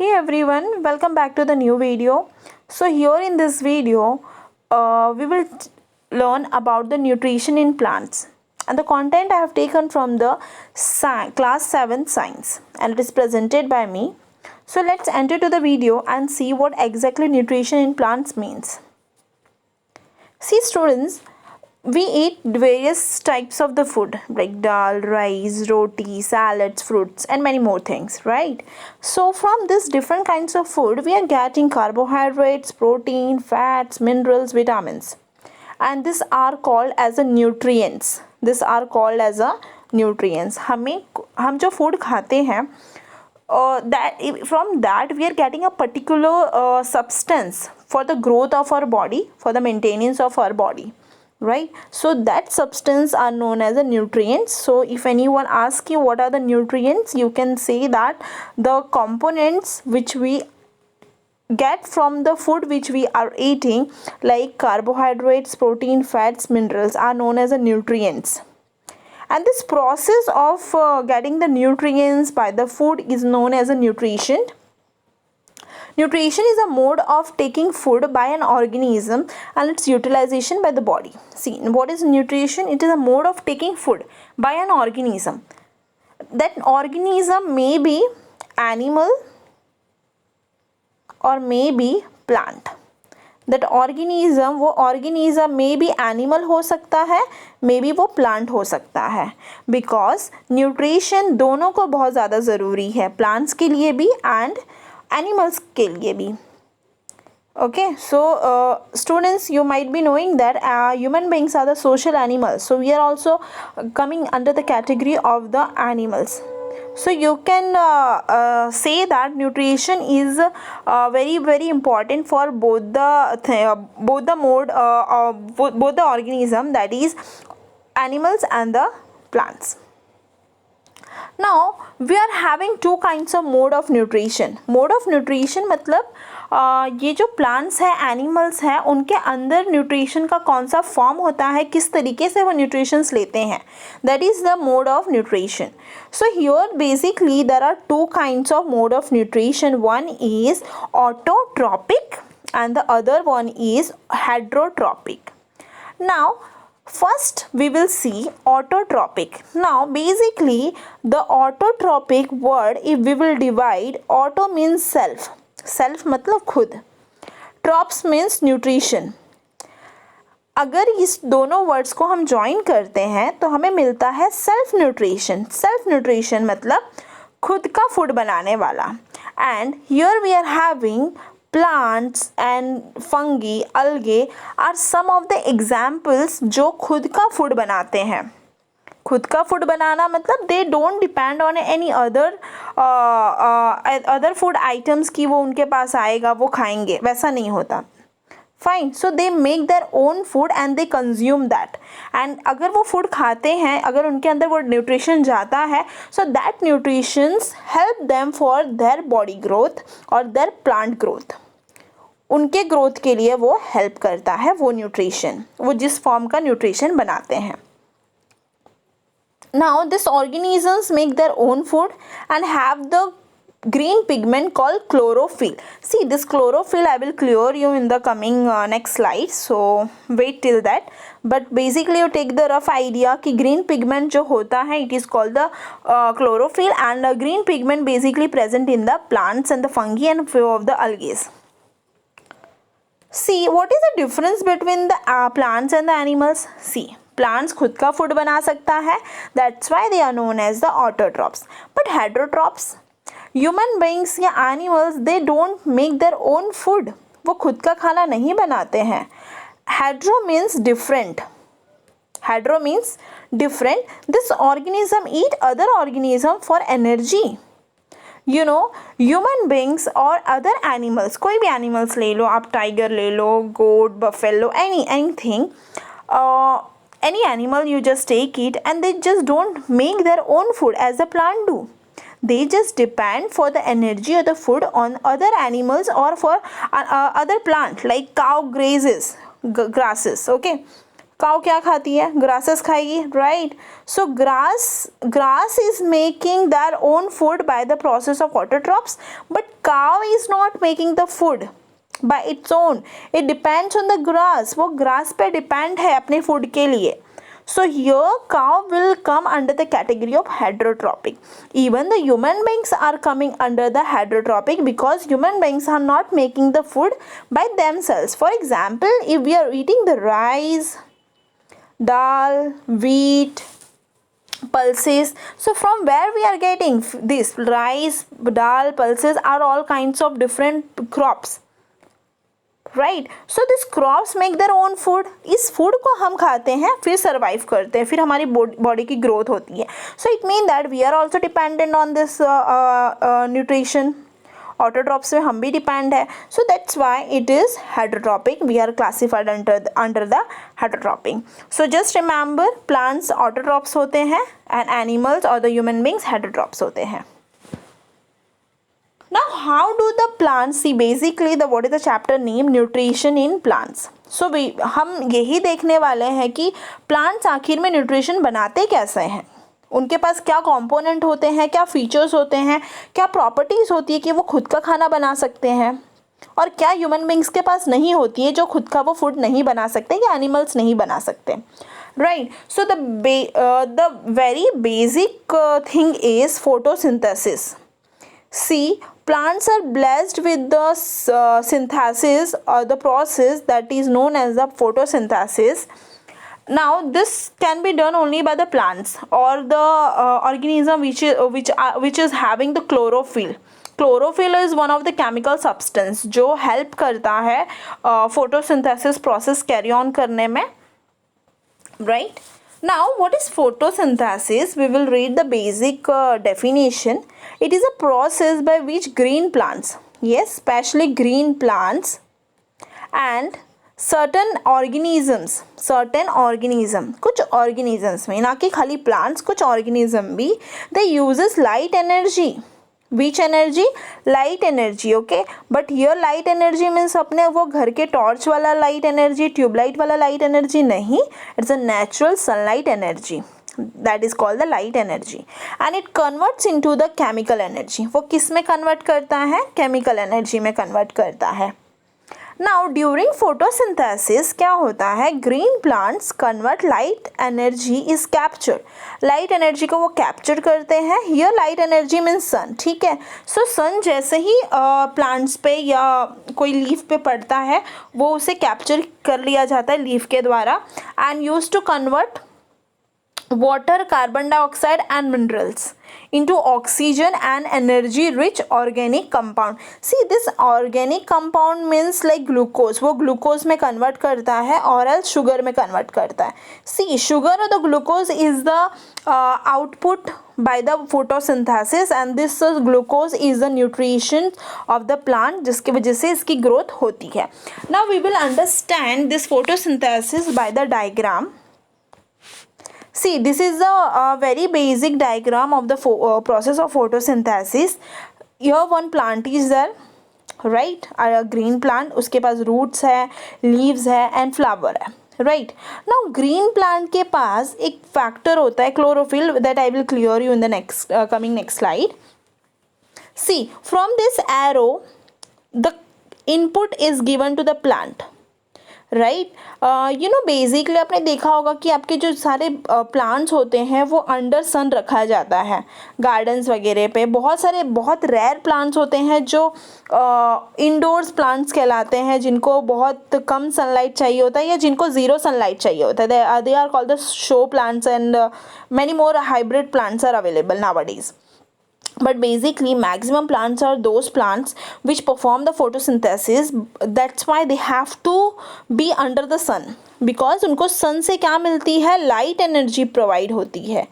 Hey everyone, welcome back to the new video. So here in this video, we will learn about the nutrition in plants, and the content I have taken from the class 7 science, and it is presented by me. So let's enter to the video and see what exactly nutrition in plants means. See students, we eat various types of the food like dal, rice, roti, salads, fruits and many more things, right? So from this different kinds of food we are getting carbohydrates, protein, fats, minerals, vitamins, and these are called as a nutrients. हम जो food खाते हैं that from that we are getting a particular substance for the growth of our body, for the maintenance of our body, right? So that substance are known as a nutrients. So if anyone asks you what are the nutrients, you can say that the components which we get from the food which we are eating, like carbohydrates, protein, fats, minerals, are known as the nutrients. And this process of getting the nutrients by the food is known as a nutrition. Nutrition is a mode of taking food by an organism and its utilization by the body. See, what is nutrition? It is a mode of taking food by an organism. That organism may be animal or may be plant. That organism, वो organism may be animal हो सकता है, may be वो plant हो सकता है, because nutrition दोनों को बहुत ज़्यादा ज़रूरी है, plants के लिए भी and animals के लिए भी. Okay, so students, you might be knowing that human beings are the social animals, so we are also coming under the category of the animals. So you can say that nutrition is very important for both the organism, that is animals and the plants. Now we are having two kinds of mode of nutrition. Mode of nutrition मतलब ये जो plants हैं, animals हैं, उनके अंदर nutrition का कौन सा फॉर्म होता है, किस तरीके से वो न्यूट्रिशंस लेते हैं, that is the mode of nutrition. So here basically there are two kinds of mode of nutrition. One is autotrophic and the other one is heterotropic. Now first we will see autotropic. Now basically the autotropic word, if we will divide, auto means self, self मतलब खुद, trops means nutrition. अगर इस दोनों words को हम join करते हैं तो हमें मिलता है सेल्फ न्यूट्रिशन. सेल्फ न्यूट्रिशन मतलब खुद का फूड बनाने वाला. And here we are having plants and fungi, algae are some of the examples जो खुद का फूड बनाते हैं. खुद का फूड बनाना मतलब they don't depend on any other food items कि वो उनके पास आएगा वो खाएंगे, वैसा नहीं होता. Fine. So they make their own food and they consume that. And अगर वो फूड खाते हैं, अगर उनके अंदर वो न्यूट्रिशन जाता है, so that nutritions help them for their body growth और देयर प्लांट ग्रोथ. उनके ग्रोथ के लिए वो हेल्प करता है वो न्यूट्रिशन, वो जिस फॉर्म का न्यूट्रिशन बनाते हैं. Now this organisms make their own food and have the green pigment called chlorophyll. See, this chlorophyll I will clear you in the coming next slide, so wait till that. But basically you take the rough idea कि green pigment जो होता है, it is called the chlorophyll, and green pigment basically present in the plants and the fungi and few of the algae. See, what is the difference between the plants and the animals? See, plants खुद का food बना सकता है, that's why they are known as the autotrophs. But heterotrophs, human beings या animals, they don't make their own food, वो खुद का खाना नहीं बनाते हैं. Hetero means different. Hetero means different. This organism eat other organism for energy. You know, human beings और other animals, कोई भी एनिमल्स ले लो आप, टाइगर ले लो, goat, buffalo, anything, any animal you just take it, and they just don't make their own food as a plant do. They just depend for the energy or the food on other animals or for other plant, like cow grazes grasses. Okay, cow क्या खाती है? Grasses खाएगी, right? So grass is making their own food by the process of autotrophs, but cow is not making the food by its own, it depends on the grass, वो grass पे depend है अपने food के लिए. So here cow will come under the category of heterotropic. Even the human beings are coming under the heterotropic because human beings are not making the food by themselves. For example, if we are eating the rice, dal, wheat, pulses, so from where we are getting this rice, dal, pulses are all kinds of different crops. Right, so this crops make their own food. इस food को हम खाते हैं, फिर survive करते हैं, फिर हमारी बॉडी की ग्रोथ होती है. So it mean that we are also dependent on this nutrition. Autotrophs में हम भी डिपेंड है. So that's why it is heterotrophic. We are classified under the heterotrophic. So just remember, plants autotrophs होते हैं and animals और the human beings heterotrophs होते हैं. Now how do the plants see? Basically the what is the chapter name? Nutrition in plants. So हम यही देखने वाले हैं कि प्लांट्स आखिर में न्यूट्रिशन बनाते कैसे हैं, उनके पास क्या कंपोनेंट होते हैं, क्या फीचर्स होते हैं, क्या प्रॉपर्टीज़ होती है कि वो खुद का खाना बना सकते हैं, और क्या ह्यूमन बींग्स के पास नहीं होती है जो खुद का वो फूड नहीं बना सकते या एनिमल्स नहीं बना सकते. Right, so the very basic thing is photosynthesis. See, plants are blessed with the synthesis or the process that is known as the photosynthesis. Now this can be done only by the plants or the organism which is having the chlorophyll. Chlorophyll is one of the chemical substance जो help करता है photosynthesis process carry on करने में, right? Now, what is photosynthesis? We will read the basic definition. It is a process by which green plants, yes, especially green plants and certain organisms, कुछ organisms में, ना कि खाली plants, कुछ organism भी, they uses light energy. Which energy? Light energy, okay? But here light energy means अपने वो घर के टॉर्च वाला लाइट एनर्जी, ट्यूबलाइट वाला लाइट एनर्जी नहीं. It's a natural sunlight energy. That is called the light energy. And it converts into the chemical energy. वो किस में convert करता है? Chemical energy में convert करता है. Now during photosynthesis क्या होता है? Green plants convert light energy is captured. Light energy को वो capture करते हैं. Here light energy means sun, ठीक है? So sun जैसे ही plants पे या कोई leaf पे पड़ता है वो उसे capture कर लिया जाता है leaf के द्वारा and used to convert water, carbon dioxide and minerals into oxygen and energy rich organic compound. See, this organic compound means like glucose. वो glucose में convert करता है और else sugar में convert करता है. See, sugar or the glucose is the output by the photosynthesis and this glucose is the nutrition of the plant जिसकी वजह से इसकी growth होती है. Now we will understand this photosynthesis by the diagram. See, this is a very basic diagram of the process of photosynthesis. Here one plant is there, right? A green plant, उसके पास roots है, leaves है and flower है, right? Now green plant के पास एक factor होता है chlorophyll that I will clear you in the next coming next slide. See, from this arrow, the input is given to the plant. Right, you know basically आपने देखा होगा कि आपके जो सारे प्लांट्स होते हैं वो अंडर सन रखा जाता है. गार्डन्स वगैरह पे बहुत रेयर प्लांट्स होते हैं जो इंडोर्स प्लांट्स कहलाते हैं, जिनको बहुत कम सनलाइट चाहिए होता है या जिनको ज़ीरो सनलाइट चाहिए होता है. They are called the show plants and many more hybrid plants are available nowadays. But basically maximum plants are those plants which perform the photosynthesis. That's why they have to be under the sun because उनको sun से क्या मिलती है? Light energy provide होती है.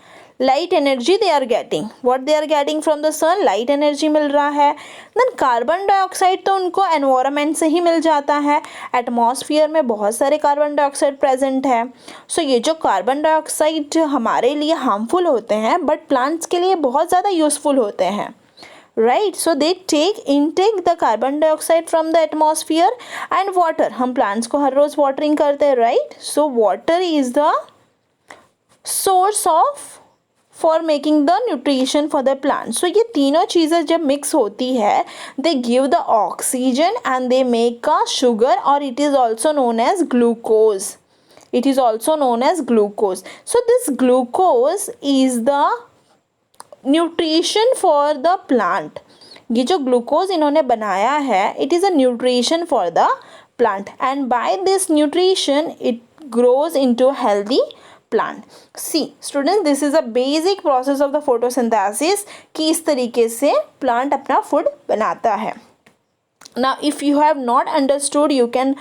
Light energy they are getting. What they are getting from the sun? Light energy मिल रहा है. Then carbon dioxide तो उनको environment से ही मिल जाता है. Atmosphere में बहुत सारे carbon dioxide present है. So ये जो carbon dioxide हमारे लिए harmful होते हैं but plants के लिए बहुत ज़्यादा useful होते हैं. Right. So they intake the carbon dioxide from the atmosphere and water. हम प्लांट्स को हर रोज वाटरिंग करते हैं, right. So water is the source of for making the nutrition for the plant. So ये तीनों चीज़ें जब मिक्स होती है they give the oxygen and they make a sugar, और it is also known as glucose. It is also known as glucose. So this glucose is the nutrition for the plant. ये जो glucose इन्होंने बनाया है, it is a nutrition for the plant, and by this nutrition it grows into a healthy plant. See students, this is a basic process of the photosynthesis कि इस तरीके से plant अपना food बनाता है. Now if you have not understood, you can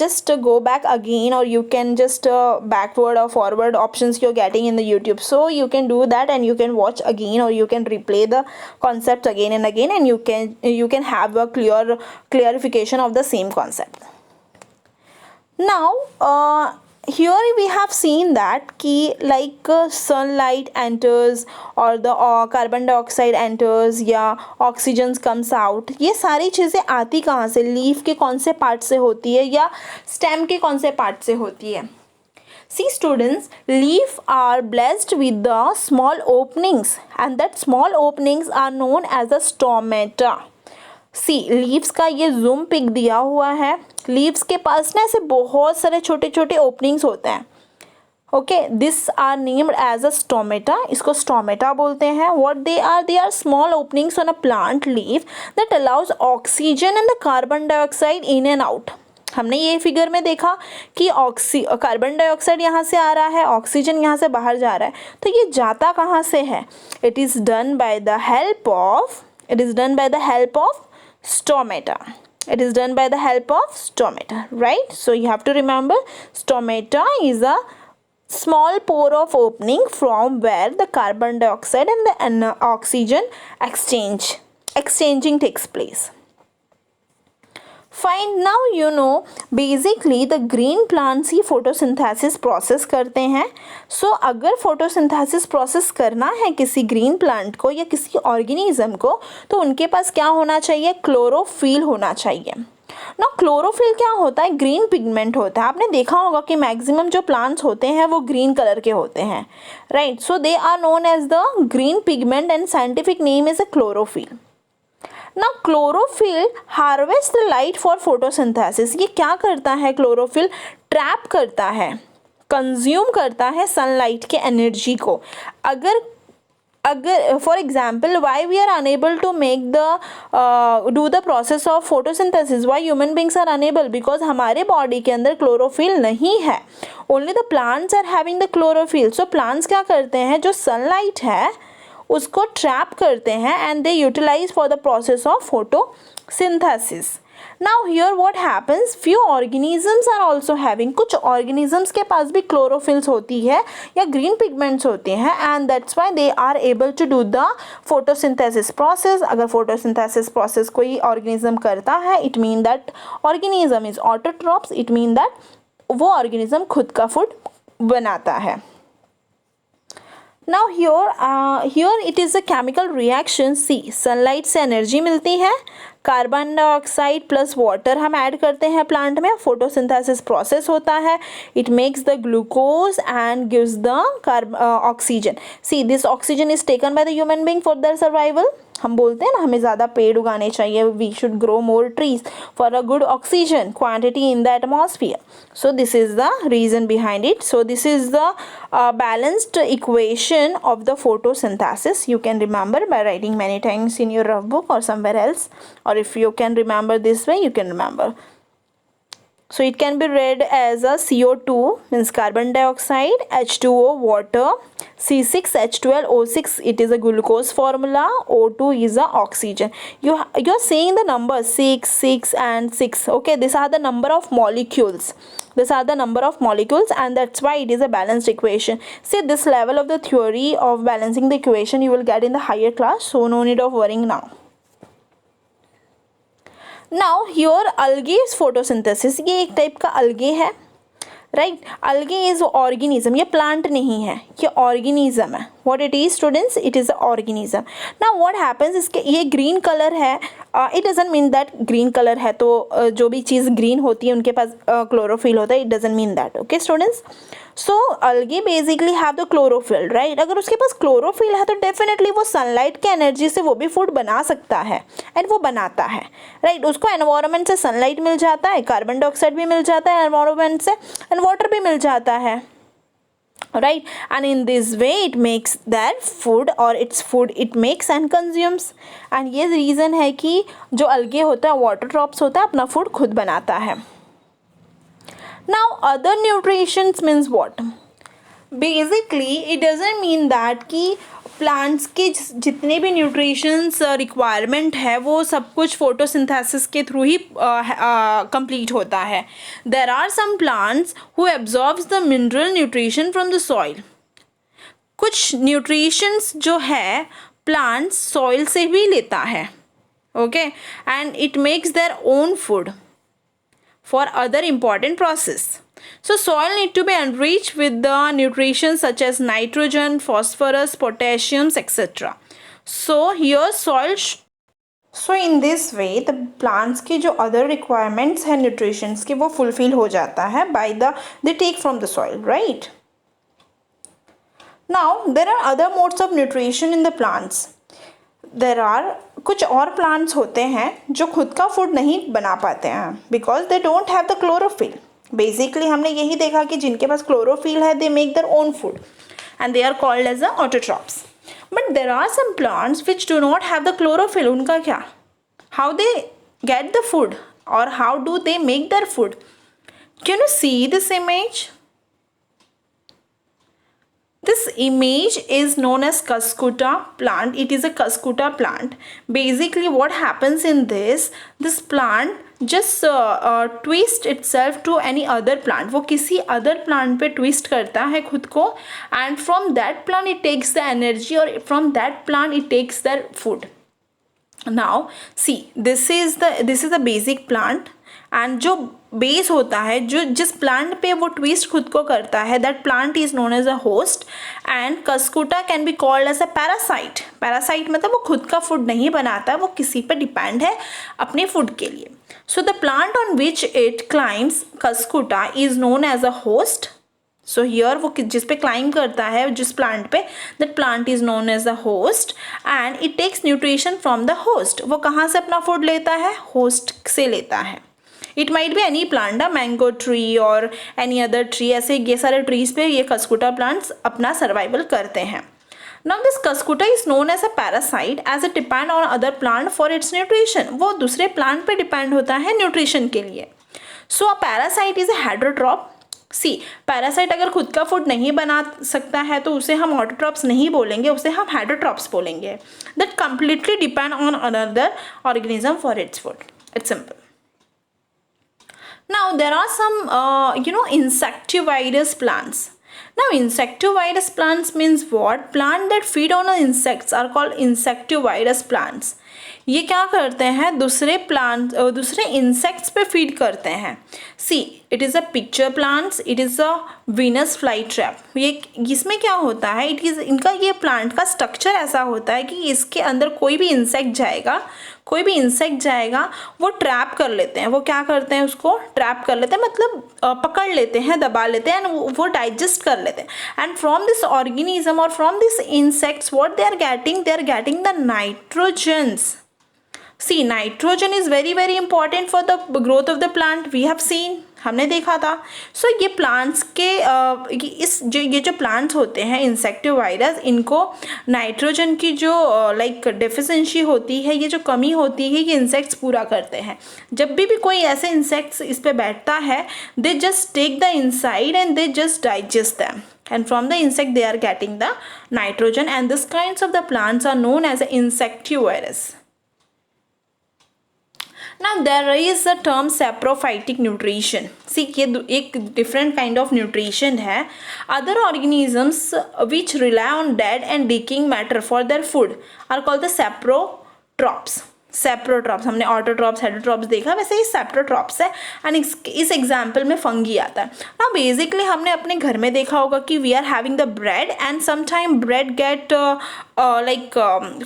just go back again, or you can just backward or forward options you're getting in the YouTube, so you can do that and you can watch again, or you can replay the concepts again and again, and you can have a clarification of the same concept. Now here we have seen that कि like sunlight enters or the carbon dioxide enters या oxygen comes out. ये सारी चीज़ें आती कहाँ से? Leaf के कौन से पार्ट से होती है या स्टेम के कौन से पार्ट से होती है? See students, leaf are blessed with the small openings, and that small openings are known as the stomata. See leaves का ये जूम पिक दिया हुआ है. लीव्स के पास ना ऐसे बहुत सारे छोटे छोटे ओपनिंग्स होते हैं. Okay, this are named as a stomata. इसको स्टोमेटा बोलते हैं. What they are small openings on a plant leaf that allows oxygen and the carbon dioxide in and out. हमने ये फिगर में देखा कि कार्बन डाइऑक्साइड यहाँ से आ रहा है, ऑक्सीजन यहाँ से बाहर जा रहा है. तो ये जाता कहाँ से है? It is done by the help of stomata. It is done by the help of stomata, right? So you have to remember, stomata is a small pore of opening from where the carbon dioxide and the oxygen exchanging takes place. Fine. Now you know basically the green plants he photosynthesis process करते हैं. So अगर photosynthesis process करना है किसी green plant को या किसी organism को, तो उनके पास क्या होना चाहिए? क्लोरोफिल होना चाहिए. ना क्लोरोफिल क्या होता है? ग्रीन पिगमेंट होता है. आपने देखा होगा कि मैक्सिमम जो प्लांट्स होते हैं वो ग्रीन कलर के होते हैं, right. So they are known as the green pigment and scientific name is a chlorophyll. ना chlorophyll harvest the light for photosynthesis. ये क्या करता है? क्लोरोफिल ट्रैप करता है, कंज्यूम करता है सनलाइट के एनर्जी को. अगर for example why we are unable to make do the process of photosynthesis, why human beings are unable? Because हमारे बॉडी के अंदर क्लोरोफिल नहीं है. Only the plants are having the chlorophyll. So plants क्या करते हैं? जो सनलाइट है उसको ट्रैप करते हैं and they utilize for the process of photosynthesis. Now here what happens, few organisms are also having. कुछ ऑर्गेनिजम्स के पास भी क्लोरोफिल्स होती है या ग्रीन पिगमेंट्स होते हैं, and that's why they are able to do the photosynthesis process. अगर फोटोसिंथेसिस प्रोसेस कोई ऑर्गेनिज्म करता है, it mean that organism is autotrophs. It mean that वो ऑर्गेनिज्म खुद का फूड बनाता है. Now here it is a chemical reaction. See, sunlight से एनर्जी मिलती है, कार्बन डाइऑक्साइड प्लस वाटर हम ऐड करते हैं प्लांट में, फोटोसिंथेसिस प्रोसेस होता है. It makes the glucose and gives the oxygen. See this oxygen is taken by the human being for their survival. हम बोलते हैं ना हमें ज़्यादा पेड़ उगाने चाहिए, we should grow more trees for a good oxygen quantity in the atmosphere. So this is the reason behind it. So this is the balanced equation of the photosynthesis. You can remember by writing many times in your rough book or somewhere else, or if you can remember this way, you can remember. So it can be read as a CO2 means carbon dioxide, H2O water, C6H12O6 it is a glucose formula, O2 is a oxygen. You're saying the numbers 6, 6 and 6. Okay, these are the number of molecules. And that's why it is a balanced equation. See, this level of the theory of balancing the equation you will get in the higher class, so no need of worrying now. Now here algae is photosynthesis. ये एक type का algae है. Right. Algae is organism, ये plant नहीं है, ये organism है. What it is students? It is a organism. Now what happens, इसके ये ग्रीन कलर है, it doesn't mean that green colour है तो जो भी चीज़ ग्रीन होती है उनके पास क्लोरोफिल होता है. It doesn't mean that. Okay students. So algae basically have the chlorophyll, right. अगर उसके पास क्लोरोफिल है तो डेफिनेटली वो सनलाइट के एनर्जी से वो भी फूड बना सकता है, एंड वो बनाता है, राइट. उसको एनवायरनमेंट से सनलाइट मिल जाता है, कार्बन डाइऑक्साइड भी मिल जाता है एनवायरनमेंट से, एंड वाटर भी मिल जाता है, right. And in this way it makes that food, or its food it makes and consumes. and ये रीज़न है कि जो अलगे होता है, वाटर ड्रॉप्स होता है, अपना फूड खुद बनाता है. now other nutritions means what? basically it doesn't mean that कि प्लांट्स के जितने भी न्यूट्रिशंस रिक्वायरमेंट है वो सब कुछ फोटोसिंथेसिस के थ्रू ही कंप्लीट होता है. There are some plants who absorbs the mineral nutrition from the soil. कुछ न्यूट्रिशंस जो है प्लांट्स सॉइल से भी लेता है, okay, and it makes their own food for other important process. So soil need to be enriched with the nutrition such as nitrogen, phosphorus, potassium, etc. So here soil so in this way the plants के जो other requirements है nutritions के वो fulfill हो जाता है by the they take from the soil, right? Now there are other modes of nutrition in the plants. There are कुछ और प्लांट्स होते हैं जो खुद का फूड नहीं बना पाते हैं because they don't have the chlorophyll. Basically हमने यही देखा कि जिनके पास क्लोरोफिल है they make their own food and they are called as the autotrophs. But there are some plants which do not have the chlorophyll. उनका क्या, how they get the food और how do they make their food? Can you see this image? This image is known as Cuscuta plant. It is a Cuscuta plant. Basically what happens in this plant just twist itself to any other plant. वो किसी other plant पे twist करता है खुद को, and from that plant it takes the energy, or from that plant it takes their food. Now see, this is the basic plant, and जो base होता है, जो जिस प्लांट पे वो ट्विस्ट खुद को करता है, that plant is known as a host. And cuscuta can be called as a parasite. Parasite मतलब वो खुद का फूड नहीं बनाता, वो किसी पे डिपेंड है अपने फूड के लिए. So the plant on which it climbs cuscuta is known as a host. So here वो जिस पे क्लाइंब करता है, जिस प्लांट पे, that plant is known as a host and it takes nutrition from the host. वो कहाँ से अपना फूड लेता है? होस्ट से लेता है. It might be any plant, mango tree और एनी अदर ट्री. ऐसे ये सारे ट्रीज पे ये कस्कुटा प्लांट्स अपना सर्वाइवल करते हैं. Now this cuscuta is known as a parasite as it depend on other plant for its nutrition. वो दूसरे प्लांट पे डिपेंड होता है न्यूट्रिशन के लिए. So a parasite is a heterotroph. See, parasite अगर खुद का फूड नहीं बना सकता है तो उसे हम ऑटोट्रॉप्स नहीं बोलेंगे, उसे हम हेटरोट्रॉप्स बोलेंगे. That completely depend on another organism for its food. It's simple. Now there are some insectivorous plants. Now insectivorous plants means what? Plant that feed on insects are called insectivorous plants. ये क्या करते हैं? दूसरे insects पे feed करते हैं. See, it is a picture plants, it is a Venus fly trap. ये इसमें क्या होता है? इनका ये प्लांट का स्ट्रक्चर ऐसा होता है कि इसके अंदर कोई भी इंसेक्ट जाएगा वो ट्रैप कर लेते हैं. वो क्या करते हैं? उसको ट्रैप कर लेते हैं, मतलब पकड़ लेते हैं, दबा लेते हैं, एंड वो डाइजेस्ट कर लेते हैं. एंड फ्रॉम दिस ऑर्गेनिज्म और from this insects what they are getting the nitrogens. See, nitrogen is very very important for the growth of the plant. We have seen, हमने देखा था. सो ये प्लांट्स के ये जो प्लांट्स होते हैं इंसेक्टिवाइरस, इनको नाइट्रोजन की जो डेफिशिएंसी होती है, ये जो कमी होती है, ये इंसेक्ट्स पूरा करते हैं. जब भी कोई ऐसे इंसेक्ट्स इस पे बैठता है, they just take the inside and they just digest them, and from the insect they are getting the nitrogen, and this kinds of the plants are known as insectivorous. Now there is a term saprophytic nutrition. See, ये एक different kind of nutrition है. Other organisms which rely on dead and decaying matter for their food are called the saprotrophs. Saprotrophs, हमने autotrophs heterotrophs देखा, वैसे ही saprotrophs है and इस example में fungi आता है ना। बेसिकली हमने अपने घर में देखा होगा कि we are having the bread and sometime bread get like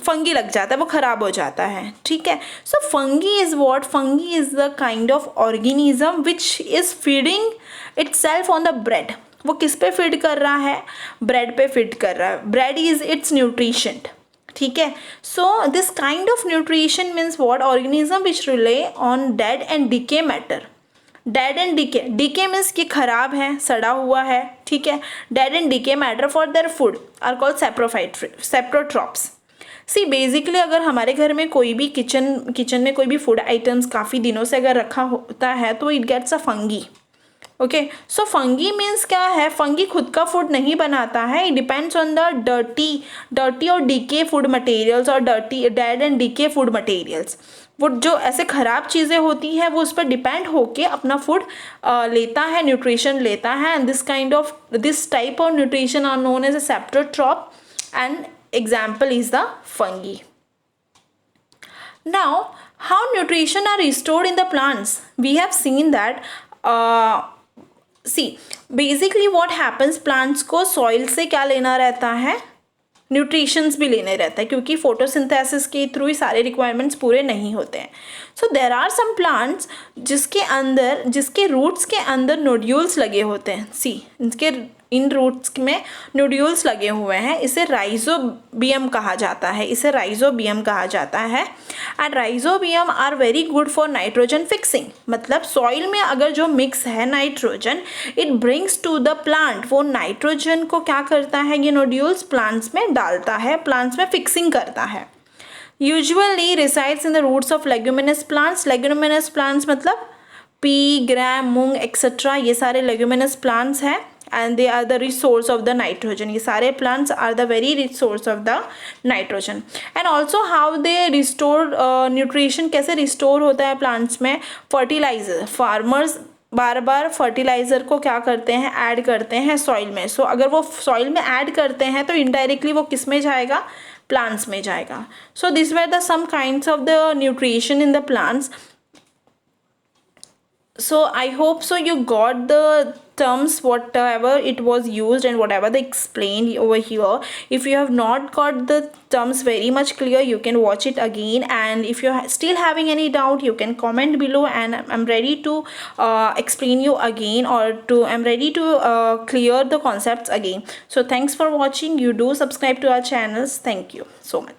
fungi लग जाता है, वो खराब हो जाता है, ठीक है। So fungi is what, fungi is the kind of organism which is feeding itself on the bread. वो किस पे फीड कर रहा है, ब्रेड पे फीड कर रहा है, ब्रेड इज इट्स न्यूट्रिशन, ठीक है। So this kind of nutrition means what, organism which rely on dead and decay matter. Dead and decay, decay means कि खराब है, सड़ा हुआ है, ठीक है। Dead and decay matter for their food are called saprotrophs. See basically अगर हमारे घर में कोई भी किचन में कोई भी फूड आइटम्स काफ़ी दिनों से अगर रखा होता है तो it gets a fungi, okay. So fungi means क्या है, फंगी खुद का फूड नहीं बनाता है, it depends on the dirty और डीके फूड मटेरियल्स और dead and decay food materials. वो जो ऐसे ख़राब चीज़ें होती हैं वो उस पर डिपेंड होके अपना फूड लेता है, न्यूट्रिशन लेता है, and this type of nutrition are known as a saprotroph and example is the fungi. Now, how nutrition are restored in the plants? We have seen that see basically what happens, plants को soil से क्या लेना रहता है, nutritions भी लेने रहता है, क्योंकि फोटोसिंथेसिस के थ्रू ही सारे रिक्वायरमेंट्स पूरे नहीं होते हैं। सो देर आर सम प्लांट्स जिसके रूट्स के अंदर नोड्यूल्स लगे होते हैं। सी इन रूट्स में नोड्यूल्स लगे हुए हैं, इसे राइजोबियम कहा जाता है, and rhizobium are very good for nitrogen fixing. मतलब सॉइल में अगर जो मिक्स है nitrogen, it brings to the plant, वो नाइट्रोजन को क्या करता है, ये नोड्यूल्स प्लांट्स में डालता है, प्लांट्स में फिक्सिंग करता है। Usually resides in the roots of leguminous plants मतलब पी, ग्राम, मूंग एक्सेट्रा, ये सारे लेग्यूमिनस प्लांट्स हैं and they are the resource of the nitrogen. ये सारे plants are the very resource of the nitrogen. And also how they restore nutrition, कैसे restore होता है plants में, fertilizer, farmers बार बार fertiliser को क्या करते हैं, ऐड करते हैं सॉइल में। सो अगर वो सॉइल में ऐड करते हैं तो इनडायरेक्टली वो किस में जाएगा, प्लांट्स में जाएगा। So this were the some kinds of the nutrition in the plants. So I hope so you got the terms whatever it was used and whatever they explained over here. If you have not got the terms very much clear, you can watch it again, and if you're still having any doubt, you can comment below and I'm ready to explain you again, or I'm ready to clear the concepts again. So thanks for watching. You do subscribe to our channels. Thank you so much.